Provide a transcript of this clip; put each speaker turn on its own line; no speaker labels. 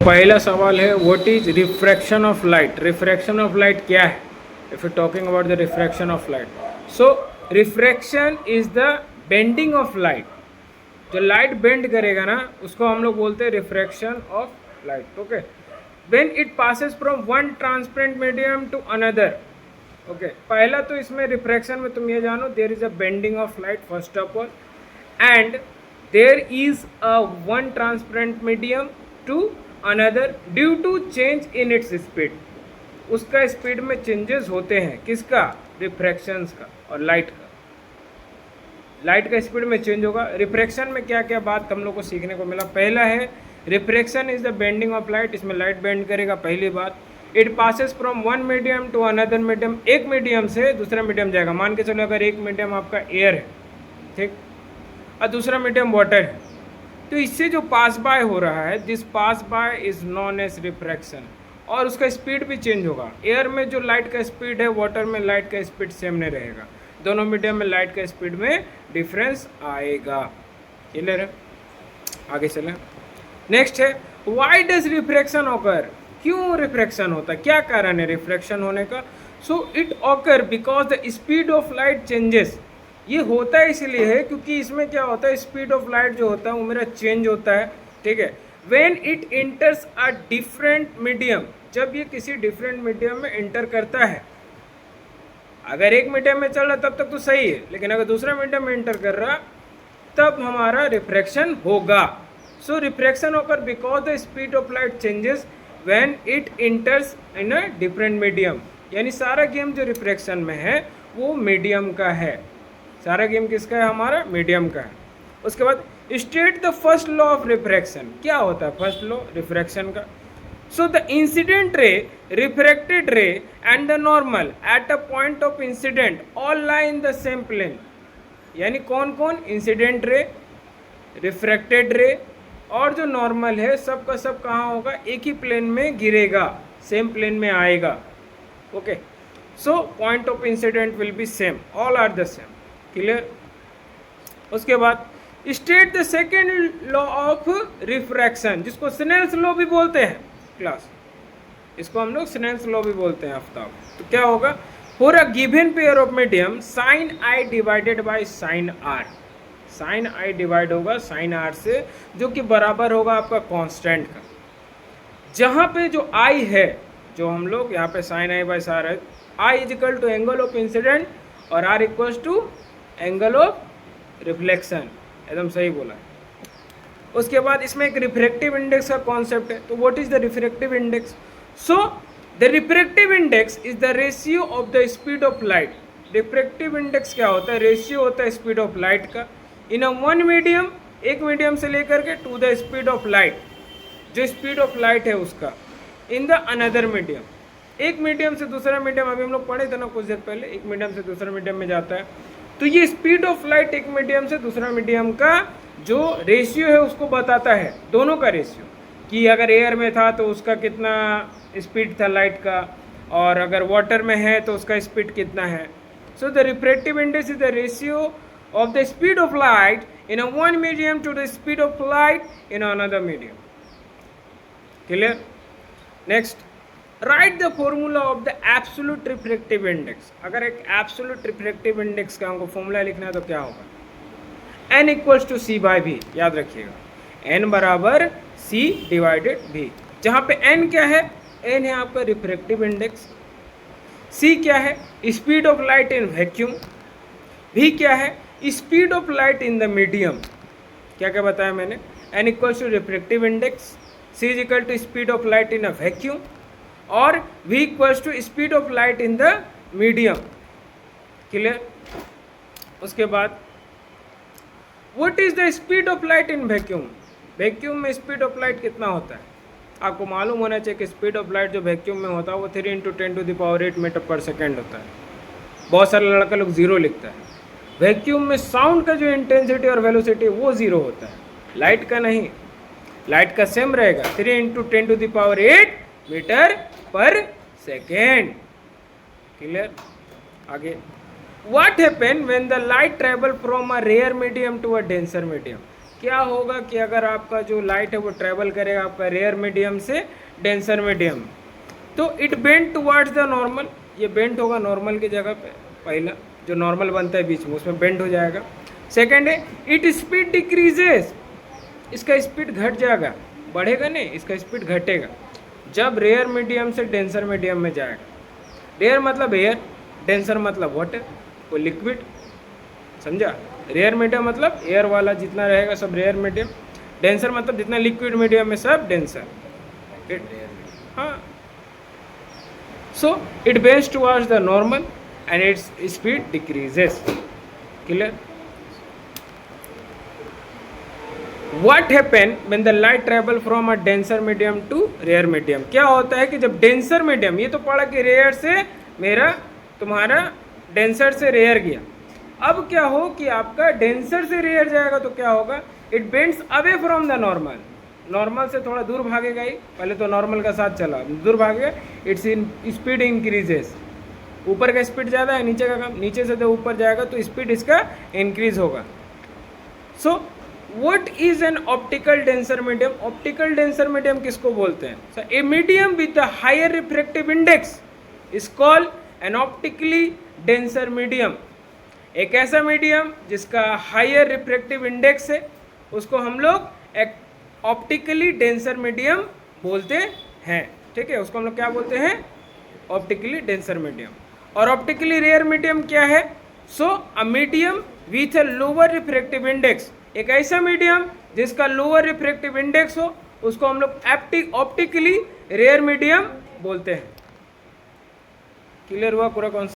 पहला सवाल है what is refraction of light. Refraction of light क्या है? If you talking about the refraction of light, so refraction is the bending of light. जो light bend करेगा ना उसको हम लोग बोलते हैं refraction of light. Okay, when it passes from one transparent medium to another. Okay, पहला तो इसमें रिफ्रैक्शन में तुम ये जानो there is a bending of light first of all, and there is a one transparent medium to another due to change in its speed. उसका speed में changes होते हैं, किसका? रिफ्रैक्शंस का और लाइट का। लाइट का स्पीड में चेंज होगा। रिफ्रैक्शन में क्या क्या बात हम लोग को सीखने को मिला? पहला है refraction is the bending of light. इसमें लाइट बेंड करेगा, पहली बात। It passes from one medium to another medium. एक मीडियम से दूसरा मीडियम जाएगा। मान के चलो अगर एक मीडियम आपका एयर है, ठीक, और दूसरा मीडियम वाटर है, तो इससे जो पास बाय हो रहा है, this pass by is known as refraction. और उसका स्पीड भी चेंज होगा। एयर में जो लाइट का स्पीड है, वाटर में लाइट का स्पीड सेम नहीं रहेगा। दोनों मीडियम में लाइट का स्पीड में डिफरेंस आएगा। क्लियर है? आगे चलें। नेक्स्ट है व्हाई डज रिफ्रैक्शन ऑकर। क्यों रिफ्रैक्शन होता है? क्या कारण है रिफ्रैक्शन होने का? So it occur because the speed of light changes. ये होता है इसलिए है क्योंकि इसमें क्या होता है, स्पीड ऑफ लाइट जो होता है वो मेरा चेंज होता है। ठीक है, when it इंटर्स a different medium. जब ये किसी डिफरेंट मीडियम में इंटर करता है, अगर एक मीडियम में चल रहा तब तक तो सही है, लेकिन अगर दूसरा मीडियम में इंटर कर रहा तब हमारा रिफ्रैक्शन होगा। सो रिफ्रैक्शन होकर because the speed of light changes when it इंटर्स in a different medium. यानी सारा गेम जो रिफ्रैक्शन में है वो मीडियम का है। सारा गेम किसका है? हमारा मीडियम का है। उसके बाद state the first law of refraction. क्या होता है फर्स्ट लॉ रिफ्रैक्शन का? So the incident ray, refracted ray and the normal at a point of incident all lie in the same plane. यानी कौन कौन? इंसिडेंट रे, रिफ्रैक्टेड रे और जो नॉर्मल है, सब का सब कहाँ होगा? एक ही प्लेन में गिरेगा, सेम प्लेन में आएगा। Okay, so point of incident will be same, all are the same. Clear? उसके बाद state the second law of refraction, जिसको स्नेल्स लॉ भी बोलते हैं क्लास, इसको हम लोग स्नेल्स लॉ भी बोलते हैं आफ्ताब। तो क्या होगा? For a given pair of medium sine i divided by sine r. Sine i divide होगा साइन आर से, जो कि बराबर होगा आपका कांस्टेंट का। जहाँ पे जो आई है, जो हम लोग यहाँ पे साइन आई बाय सार है, I is equal to angle of incidence और R equals to angle of reflection. एकदम सही बोला है। उसके बाद इसमें एक रिफ्रैक्टिव इंडेक्स का कॉन्सेप्ट है। तो what is the refractive index? So the refractive index is the ratio of the speed of light. Refractive index क्या होता है? रेशियो होता है स्पीड ऑफ लाइट का इन अ वन मीडियम, एक मीडियम से लेकर के to the speed of light, जो स्पीड ऑफ लाइट है उसका, इन द अनदर मीडियम। एक मीडियम से दूसरा मीडियम, अभी हम लोग पढ़े थे ना कुछ देर पहले, एक मीडियम से दूसरा मीडियम में जाता है। तो ये स्पीड ऑफ लाइट एक मीडियम से दूसरा मीडियम का जो रेशियो है उसको बताता है, दोनों का रेशियो, कि अगर एयर में था तो उसका कितना स्पीड था लाइट का, और अगर वाटर में है तो उसका स्पीड कितना है। So the refractive index is the ratio of the speed of light in a one medium to the speed of light in another medium. Clear? Next, write the formula of the absolute refractive index. अगर एक absolute refractive index का हमको formula लिखना है तो क्या होगा? n equals to c by v. याद रखिएगा, n बराबर c डिवाइडेड v। जहाँ पे n क्या है? n है आपका रिफ्रैक्टिव इंडेक्स, c क्या है? Speed of light in vacuum, v क्या है? Speed of light in the medium. क्या क्या बताया मैंने? n equals to refractive index, c is equal to speed of light in a vacuum और v equals to speed of light in the medium. Clear? उसके बाद what is the speed of light in vacuum. Vacuum में speed of light कितना होता है? आपको मालूम होना चाहिए कि स्पीड ऑफ लाइट जो वैक्यूम में होता है वो 3 × 10⁸ मीटर पर सेकेंड होता है। बहुत सारे लड़का लोग जीरो लिखता है। वैक्यूम में साउंड का जो इंटेंसिटी और वेलोसिटी वो जीरो होता है, लाइट का नहीं। लाइट का सेम रहेगा, 3 × 10⁸ मीटर पर सेकेंड। क्लियर? आगे, what happen when the light travel from a rare medium to a denser medium. क्या होगा कि अगर आपका जो लाइट है वो ट्रेवल करेगा आपका रेयर मीडियम से डेंसर मीडियम, तो it bend towards the normal, ये बेंड होगा नॉर्मल की जगह पे, पहला जो नॉर्मल बनता है बीच में उसमें बेंड हो जाएगा। सेकेंड है इट स्पीड डिक्रीजेस, इसका स्पीड घट जाएगा, बढ़ेगा नहीं, इसका स्पीड घटेगा जब रेयर मीडियम से डेंसर मीडियम में जाएगा। रेयर मतलब एयर, डेंसर मतलब वाटर, वो लिक्विड, समझा। रेयर मीडियम मतलब एयर वाला जितना रहेगा सब रेयर मीडियम, डेंसर मतलब जितना लिक्विड मीडियम में सब डेंसर। हाँ, so it bends towards the normal and its speed decreases. Clear? What happen when the light travel from a denser medium to rare medium? क्या होता है कि जब डेंसर मीडियम, ये तो पढ़ा कि रेयर से मेरा तुम्हारा डेंसर से रेयर गया, अब क्या हो कि आपका डेंसर से रेयर जाएगा तो क्या होगा, it bends away from the normal, normal से थोड़ा दूर भागेगा ही, पहले तो नॉर्मल का साथ चला, दूर भागेगा, इट्स इन स्पीड इंक्रीजेस, ऊपर का स्पीड ज़्यादा है नीचे का कम, नीचे से तो ऊपर जाएगा तो स्पीड इसका इंक्रीज होगा। सो What is an optical denser medium? Optical denser medium किसको बोलते हैं? So a medium with a higher refractive index is called an optically denser medium. एक ऐसा मीडियम जिसका हायर रिफ्रैक्टिव इंडेक्स है उसको हम लोग एक ऑप्टिकली डेंसर मीडियम बोलते हैं। ठीक है, उसको हम लोग क्या बोलते हैं? Optically denser medium. और ऑप्टिकली रेयर मीडियम क्या है? So a medium with a lower refractive index, एक ऐसा मीडियम जिसका लोअर रिफ्रैक्टिव इंडेक्स हो उसको हम लोग ऑप्टिकली रेयर मीडियम बोलते हैं। क्लियर हुआ पूरा कॉन्सेप्ट?